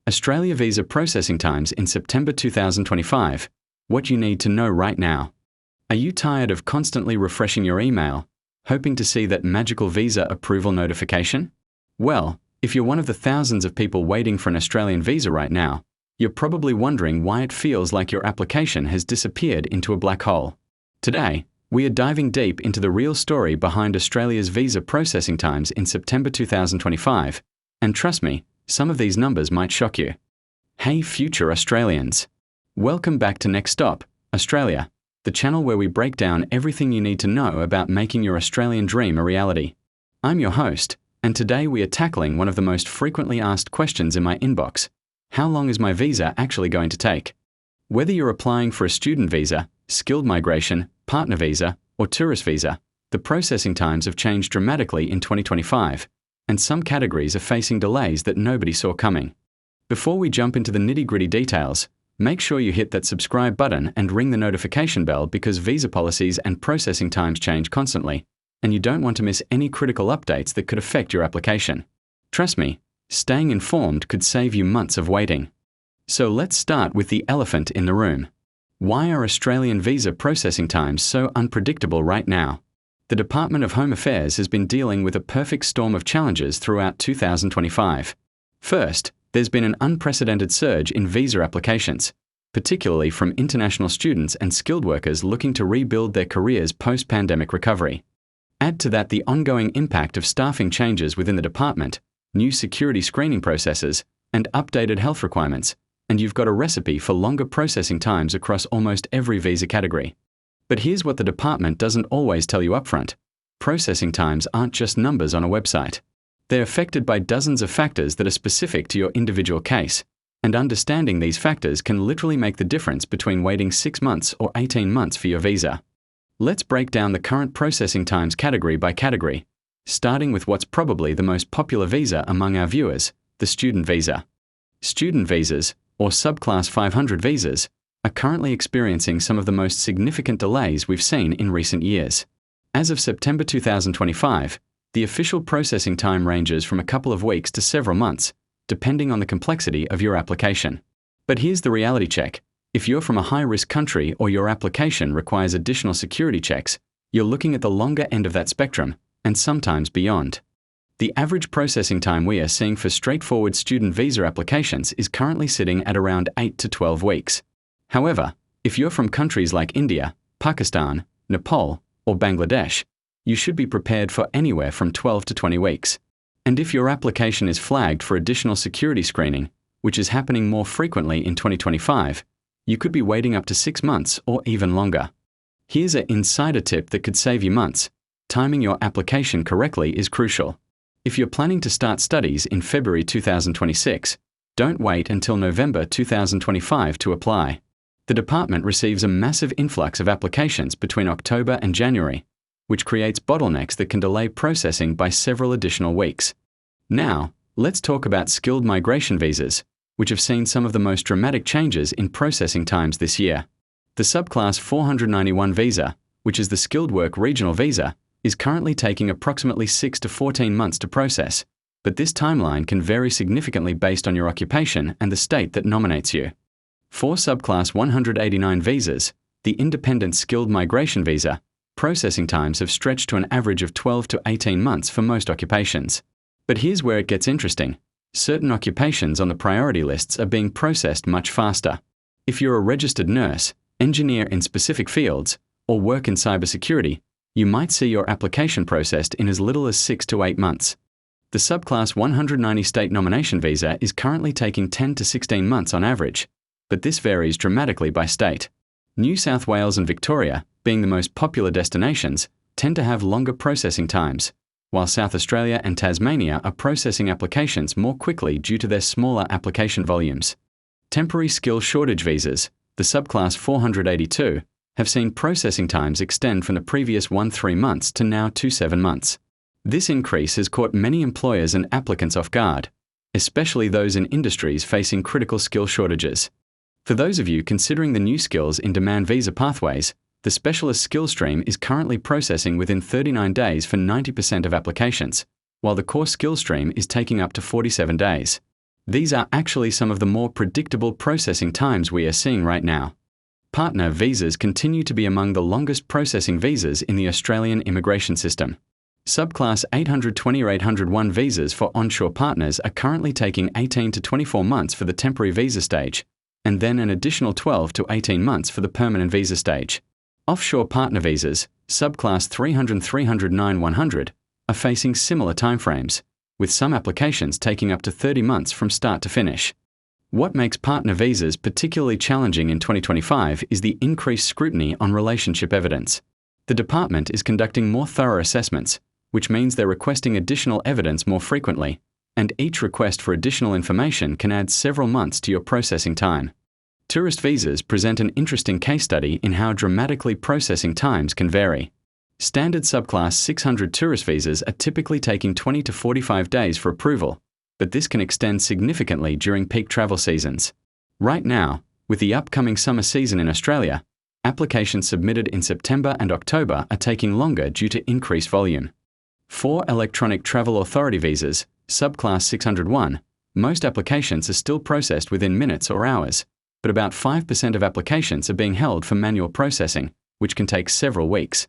Australia visa processing times in September 2025. What you need to know right now. Are you tired of constantly refreshing your email, hoping to see that magical visa approval notification? Well, if you're one of the thousands of people waiting for an Australian visa right now, you're probably wondering why it feels like your application has disappeared into a black hole. Today, we are diving deep into the real story behind Australia's visa processing times in September 2025, and trust me, some of these numbers might shock you. Hey future Australians! Welcome back to Next Stop, Australia, the channel where we break down everything you need to know about making your Australian dream a reality. I'm your host, and today we are tackling one of the most frequently asked questions in my inbox. How long is my visa actually going to take? Whether you're applying for a student visa, skilled migration, partner visa, or tourist visa, the processing times have changed dramatically in 2025, and some categories are facing delays that nobody saw coming. Before we jump into the nitty-gritty details, make sure you hit that subscribe button and ring the notification bell because visa policies and processing times change constantly, and you don't want to miss any critical updates that could affect your application. Trust me, staying informed could save you months of waiting. So let's start with the elephant in the room. Why are Australian visa processing times so unpredictable right now? The Department of Home Affairs has been dealing with a perfect storm of challenges throughout 2025. First, there's been an unprecedented surge in visa applications, particularly from international students and skilled workers looking to rebuild their careers post-pandemic recovery. Add to that the ongoing impact of staffing changes within the department, new security screening processes, and updated health requirements, and you've got a recipe for longer processing times across almost every visa category. But here's what the department doesn't always tell you upfront. Processing times aren't just numbers on a website. They're affected by dozens of factors that are specific to your individual case, and understanding these factors can literally make the difference between waiting 6 months or 18 months for your visa. Let's break down the current processing times category by category, starting with what's probably the most popular visa among our viewers, the student visa. Student visas, or subclass 500 visas, are currently experiencing some of the most significant delays we've seen in recent years. As of September 2025, the official processing time ranges from a couple of weeks to several months, depending on the complexity of your application. But here's the reality check. If you're from a high-risk country or your application requires additional security checks, you're looking at the longer end of that spectrum, and sometimes beyond. The average processing time we are seeing for straightforward student visa applications is currently sitting at around 8 to 12 weeks. However, if you're from countries like India, Pakistan, Nepal, or Bangladesh, you should be prepared for anywhere from 12 to 20 weeks. And if your application is flagged for additional security screening, which is happening more frequently in 2025, you could be waiting up to 6 months or even longer. Here's an insider tip that could save you months. Timing your application correctly is crucial. If you're planning to start studies in February 2026, don't wait until November 2025 to apply. The department receives a massive influx of applications between October and January, which creates bottlenecks that can delay processing by several additional weeks. Now, let's talk about skilled migration visas, which have seen some of the most dramatic changes in processing times this year. The subclass 491 visa, which is the skilled work regional visa, is currently taking approximately 6 to 14 months to process, but this timeline can vary significantly based on your occupation and the state that nominates you. For subclass 189 visas, the independent skilled migration visa, processing times have stretched to an average of 12 to 18 months for most occupations. But here's where it gets interesting. Certain occupations on the priority lists are being processed much faster. If you're a registered nurse, engineer in specific fields, or work in cybersecurity, you might see your application processed in as little as 6 to 8 months. The subclass 190 state nomination visa is currently taking 10 to 16 months on average, but this varies dramatically by state. New South Wales and Victoria, being the most popular destinations, tend to have longer processing times, while South Australia and Tasmania are processing applications more quickly due to their smaller application volumes. Temporary skill shortage visas, the subclass 482, have seen processing times extend from the previous 3 months to now 7 months. This increase has caught many employers and applicants off guard, especially those in industries facing critical skill shortages. For those of you considering the new skills in demand visa pathways, the specialist skill stream is currently processing within 39 days for 90% of applications, while the core skill stream is taking up to 47 days. These are actually some of the more predictable processing times we are seeing right now. Partner visas continue to be among the longest processing visas in the Australian immigration system. Subclass 820 or 801 visas for onshore partners are currently taking 18 to 24 months for the temporary visa stage, and then an additional 12 to 18 months for the permanent visa stage. Offshore partner visas, subclass 300, 309, 100, are facing similar timeframes, with some applications taking up to 30 months from start to finish. What makes partner visas particularly challenging in 2025 is the increased scrutiny on relationship evidence. The department is conducting more thorough assessments, which means they're requesting additional evidence more frequently, and each request for additional information can add several months to your processing time. Tourist visas present an interesting case study in how dramatically processing times can vary. Standard subclass 600 tourist visas are typically taking 20 to 45 days for approval, but this can extend significantly during peak travel seasons. Right now, with the upcoming summer season in Australia, applications submitted in September and October are taking longer due to increased volume. For electronic travel authority visas, subclass 601, most applications are still processed within minutes or hours, but about 5% of applications are being held for manual processing, which can take several weeks.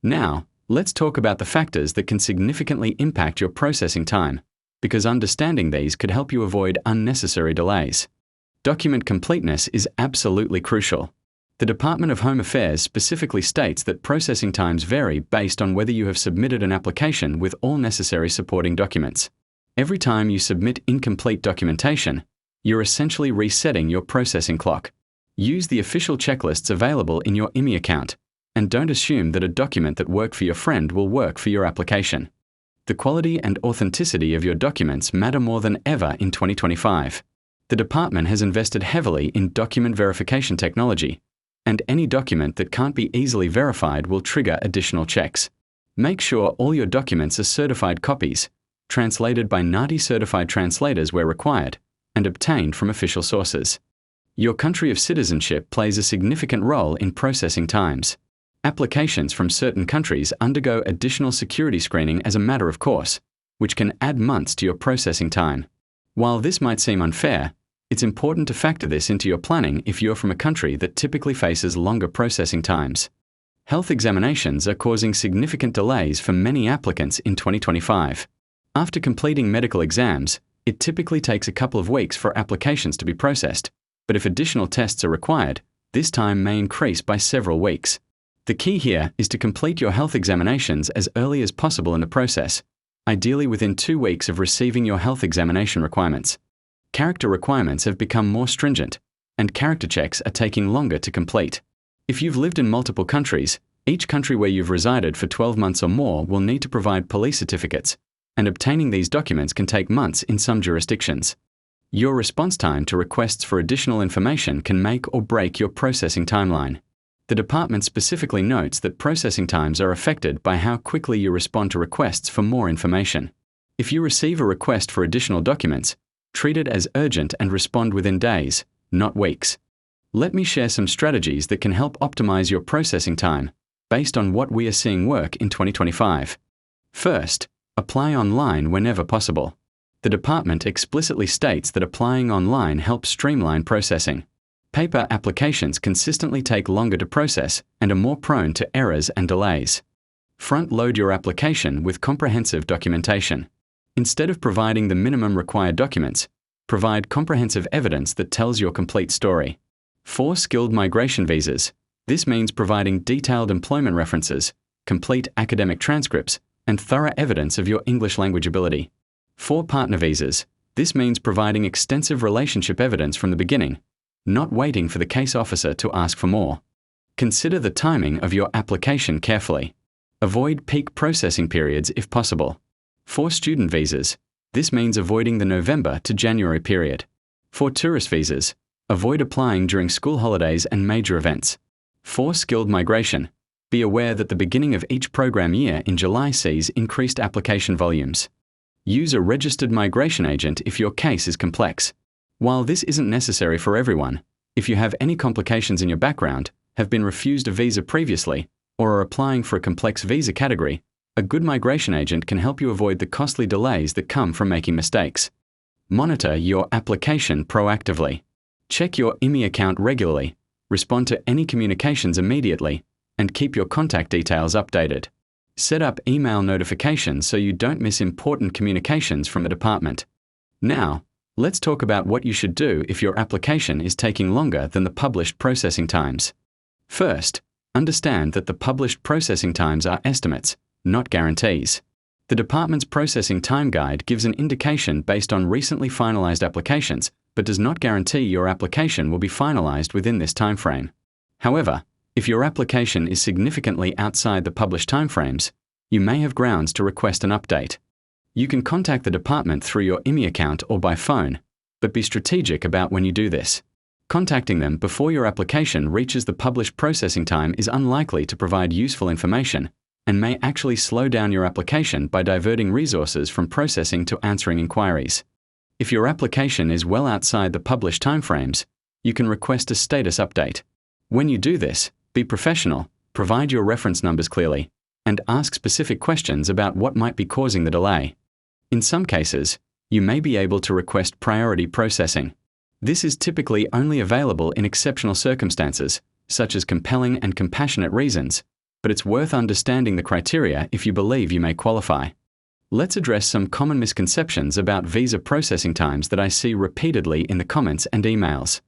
Now, let's talk about the factors that can significantly impact your processing time, because understanding these could help you avoid unnecessary delays. Document completeness is absolutely crucial. The Department of Home Affairs specifically states that processing times vary based on whether you have submitted an application with all necessary supporting documents. Every time you submit incomplete documentation, you're essentially resetting your processing clock. Use the official checklists available in your IMI account, and don't assume that a document that worked for your friend will work for your application. The quality and authenticity of your documents matter more than ever in 2025. The department has invested heavily in document verification technology, and any document that can't be easily verified will trigger additional checks. Make sure all your documents are certified copies, translated by NATI certified translators where required, and obtained from official sources. Your country of citizenship plays a significant role in processing times. Applications from certain countries undergo additional security screening as a matter of course, which can add months to your processing time. While this might seem unfair, it's important to factor this into your planning if you're from a country that typically faces longer processing times. Health examinations are causing significant delays for many applicants in 2025. After completing medical exams, it typically takes a couple of weeks for applications to be processed, but if additional tests are required, this time may increase by several weeks. The key here is to complete your health examinations as early as possible in the process, ideally within 2 weeks of receiving your health examination requirements. Character requirements have become more stringent, and character checks are taking longer to complete. If you've lived in multiple countries, each country where you've resided for 12 months or more will need to provide police certificates, and obtaining these documents can take months in some jurisdictions. Your response time to requests for additional information can make or break your processing timeline. The department specifically notes that processing times are affected by how quickly you respond to requests for more information. If you receive a request for additional documents, treat it as urgent and respond within days, not weeks. Let me share some strategies that can help optimize your processing time based on what we are seeing work in 2025. First, apply online whenever possible. The department explicitly states that applying online helps streamline processing. Paper applications consistently take longer to process and are more prone to errors and delays. Front-load your application with comprehensive documentation. Instead of providing the minimum required documents, provide comprehensive evidence that tells your complete story. For skilled migration visas, this means providing detailed employment references, complete academic transcripts, and thorough evidence of your English language ability. For partner visas, this means providing extensive relationship evidence from the beginning, not waiting for the case officer to ask for more. Consider the timing of your application carefully. Avoid peak processing periods if possible. For student visas, this means avoiding the November to January period. For tourist visas, avoid applying during school holidays and major events. For skilled migration, be aware that the beginning of each program year in July sees increased application volumes. Use a registered migration agent if your case is complex. While this isn't necessary for everyone, if you have any complications in your background, have been refused a visa previously, or are applying for a complex visa category, a good migration agent can help you avoid the costly delays that come from making mistakes. Monitor your application proactively. Check your IME account regularly, respond to any communications immediately, and keep your contact details updated. Set up email notifications so you don't miss important communications from the department. Now, let's talk about what you should do if your application is taking longer than the published processing times. First, understand that the published processing times are estimates, not guarantees. The department's processing time guide gives an indication based on recently finalized applications, but does not guarantee your application will be finalized within this timeframe. However, if your application is significantly outside the published timeframes, you may have grounds to request an update. You can contact the department through your IME account or by phone, but be strategic about when you do this. Contacting them before your application reaches the published processing time is unlikely to provide useful information and may actually slow down your application by diverting resources from processing to answering inquiries. If your application is well outside the published timeframes, you can request a status update. When you do this, be professional, provide your reference numbers clearly, and ask specific questions about what might be causing the delay. In some cases, you may be able to request priority processing. This is typically only available in exceptional circumstances, such as compelling and compassionate reasons, but it's worth understanding the criteria if you believe you may qualify. Let's address some common misconceptions about visa processing times that I see repeatedly in the comments and emails.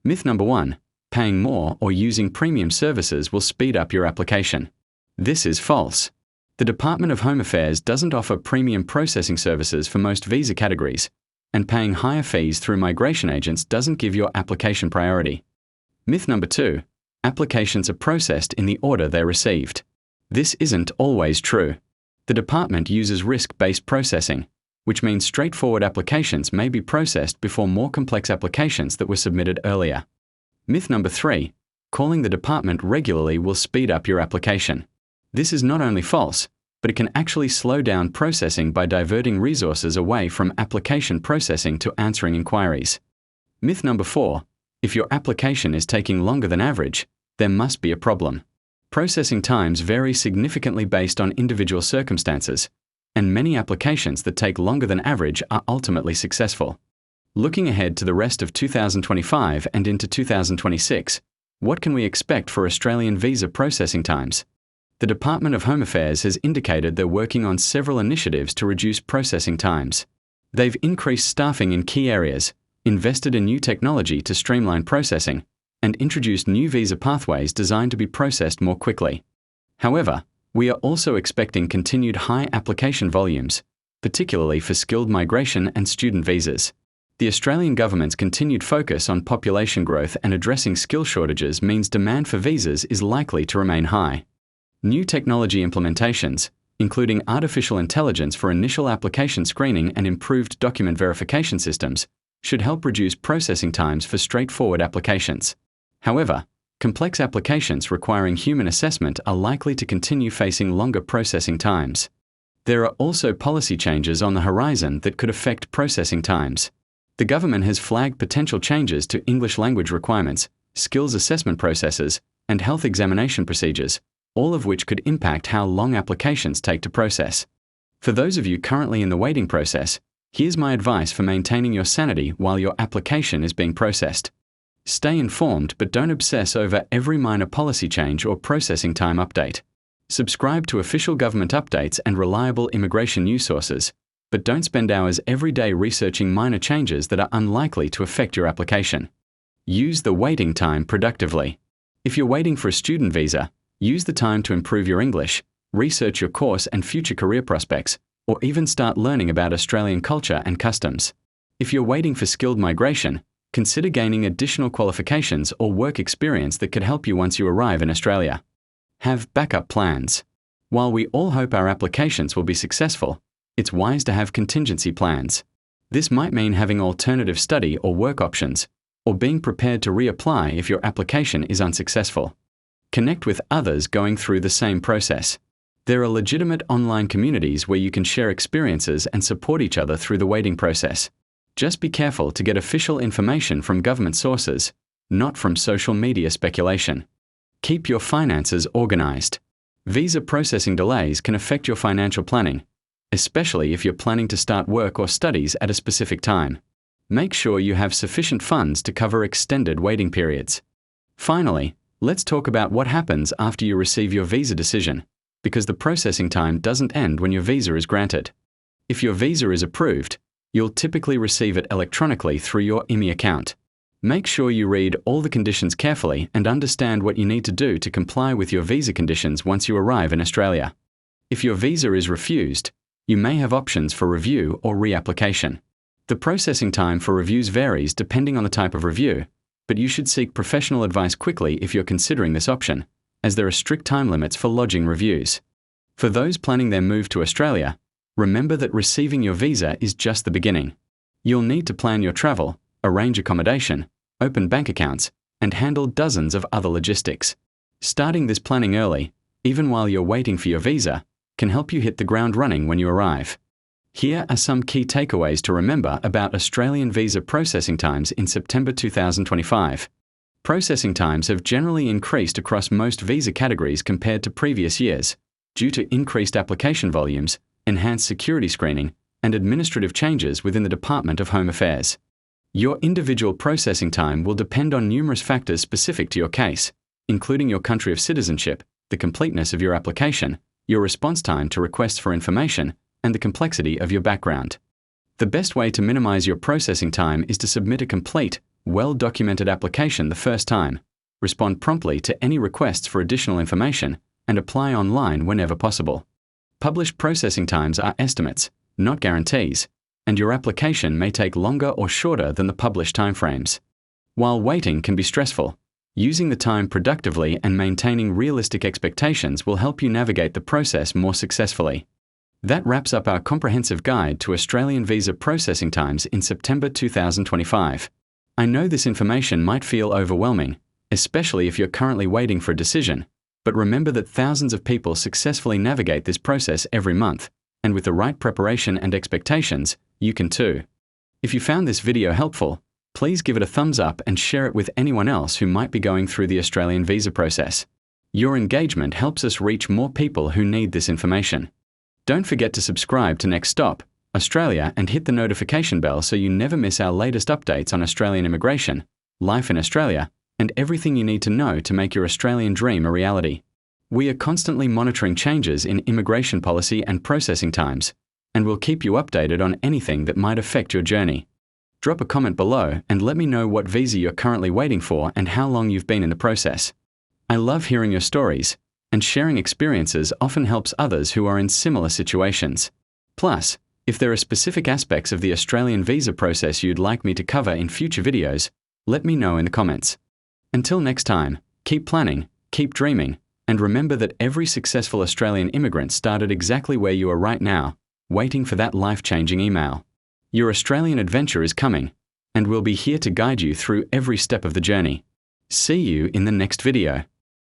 Myth number 1, paying more or using premium services will speed up your application. This is false. The Department of Home Affairs doesn't offer premium processing services for most visa categories, and paying higher fees through migration agents doesn't give your application priority. Myth number 2, applications are processed in the order they're received. This isn't always true. The department uses risk-based processing, which means straightforward applications may be processed before more complex applications that were submitted earlier. Myth number 3, calling the department regularly will speed up your application. This is not only false, but it can actually slow down processing by diverting resources away from application processing to answering inquiries. Myth number 4, if your application is taking longer than average, there must be a problem. Processing times vary significantly based on individual circumstances, and many applications that take longer than average are ultimately successful. Looking ahead to the rest of 2025 and into 2026, what can we expect for Australian visa processing times? The Department of Home Affairs has indicated they're working on several initiatives to reduce processing times. They've increased staffing in key areas, invested in new technology to streamline processing, and introduced new visa pathways designed to be processed more quickly. However, we are also expecting continued high application volumes, particularly for skilled migration and student visas. The Australian government's continued focus on population growth and addressing skill shortages means demand for visas is likely to remain high. New technology implementations, including artificial intelligence for initial application screening and improved document verification systems, should help reduce processing times for straightforward applications. However, complex applications requiring human assessment are likely to continue facing longer processing times. There are also policy changes on the horizon that could affect processing times. The government has flagged potential changes to English language requirements, skills assessment processes, and health examination procedures, all of which could impact how long applications take to process. For those of you currently in the waiting process, here's my advice for maintaining your sanity while your application is being processed. Stay informed, but don't obsess over every minor policy change or processing time update. Subscribe to official government updates and reliable immigration news sources, but don't spend hours every day researching minor changes that are unlikely to affect your application. Use the waiting time productively. If you're waiting for a student visa, use the time to improve your English, research your course and future career prospects, or even start learning about Australian culture and customs. If you're waiting for skilled migration, consider gaining additional qualifications or work experience that could help you once you arrive in Australia. Have backup plans. While we all hope our applications will be successful, it's wise to have contingency plans. This might mean having alternative study or work options, or being prepared to reapply if your application is unsuccessful. Connect with others going through the same process. There are legitimate online communities where you can share experiences and support each other through the waiting process. Just be careful to get official information from government sources, not from social media speculation. Keep your finances organized. Visa processing delays can affect your financial planning, especially if you're planning to start work or studies at a specific time. Make sure you have sufficient funds to cover extended waiting periods. Finally, let's talk about what happens after you receive your visa decision, because the processing time doesn't end when your visa is granted. If your visa is approved, you'll typically receive it electronically through your IMI account. Make sure you read all the conditions carefully and understand what you need to do to comply with your visa conditions once you arrive in Australia. If your visa is refused, you may have options for review or reapplication. The processing time for reviews varies depending on the type of review, but you should seek professional advice quickly if you're considering this option, as there are strict time limits for lodging reviews. For those planning their move to Australia, remember that receiving your visa is just the beginning. You'll need to plan your travel, arrange accommodation, open bank accounts, and handle dozens of other logistics. Starting this planning early, even while you're waiting for your visa, can help you hit the ground running when you arrive. Here are some key takeaways to remember about Australian visa processing times in September 2025. Processing times have generally increased across most visa categories compared to previous years, due to increased application volumes, enhanced security screening, and administrative changes within the Department of Home Affairs. Your individual processing time will depend on numerous factors specific to your case, including your country of citizenship, the completeness of your application, your response time to requests for information, and the complexity of your background. The best way to minimize your processing time is to submit a complete, well-documented application the first time, respond promptly to any requests for additional information, and apply online whenever possible. Published processing times are estimates, not guarantees, and your application may take longer or shorter than the published timeframes. While waiting can be stressful, using the time productively and maintaining realistic expectations will help you navigate the process more successfully. That wraps up our comprehensive guide to Australian visa processing times in September 2025. I know this information might feel overwhelming, especially if you're currently waiting for a decision, but remember that thousands of people successfully navigate this process every month, and with the right preparation and expectations, you can too. If you found this video helpful, please give it a thumbs up and share it with anyone else who might be going through the Australian visa process. Your engagement helps us reach more people who need this information. Don't forget to subscribe to Next Stop, Australia, and hit the notification bell so you never miss our latest updates on Australian immigration, life in Australia, and everything you need to know to make your Australian dream a reality. We are constantly monitoring changes in immigration policy and processing times, and we'll keep you updated on anything that might affect your journey. Drop a comment below and let me know what visa you're currently waiting for and how long you've been in the process. I love hearing your stories, and sharing experiences often helps others who are in similar situations. Plus, if there are specific aspects of the Australian visa process you'd like me to cover in future videos, let me know in the comments. Until next time, keep planning, keep dreaming, and remember that every successful Australian immigrant started exactly where you are right now, waiting for that life-changing email. Your Australian adventure is coming, and we'll be here to guide you through every step of the journey. See you in the next video.